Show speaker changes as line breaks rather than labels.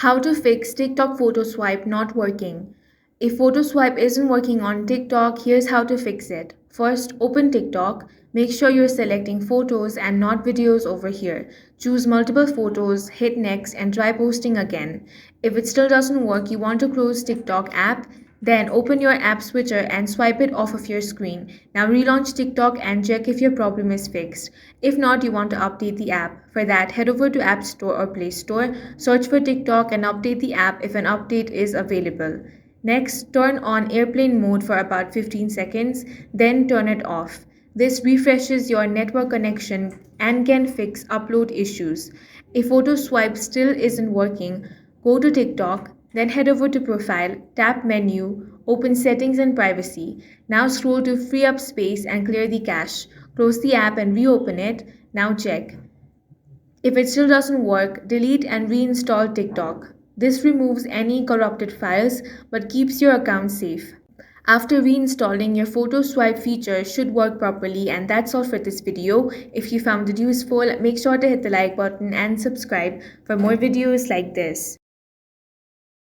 How to fix TikTok photo swipe not working. If photo swipe isn't working on TikTok, here's how to fix it. First, open TikTok. Make sure you're selecting photos and not videos over here. Choose multiple photos, hit next, and try posting again. If it still doesn't work, you want to close TikTok app. Then open your app switcher and swipe it off of your screen. Now relaunch TikTok and check if your problem is fixed. If not, you want to update the app. For that, head over to App Store or Play Store, search for TikTok and update the app if an update is available. Next, turn on airplane mode for about 15 seconds, then turn it off. This refreshes your network connection and can fix upload issues. If photo swipe still isn't working, go to TikTok, then head over to Profile, tap Menu, open Settings and Privacy. Now scroll to free up space and clear the cache. Close the app and reopen it. Now check. If it still doesn't work, delete and reinstall TikTok. This removes any corrupted files but keeps your account safe. After reinstalling, your photo swipe feature should work properly, and that's all for this video. If you found it useful, make sure to hit the like button and subscribe for more videos like this.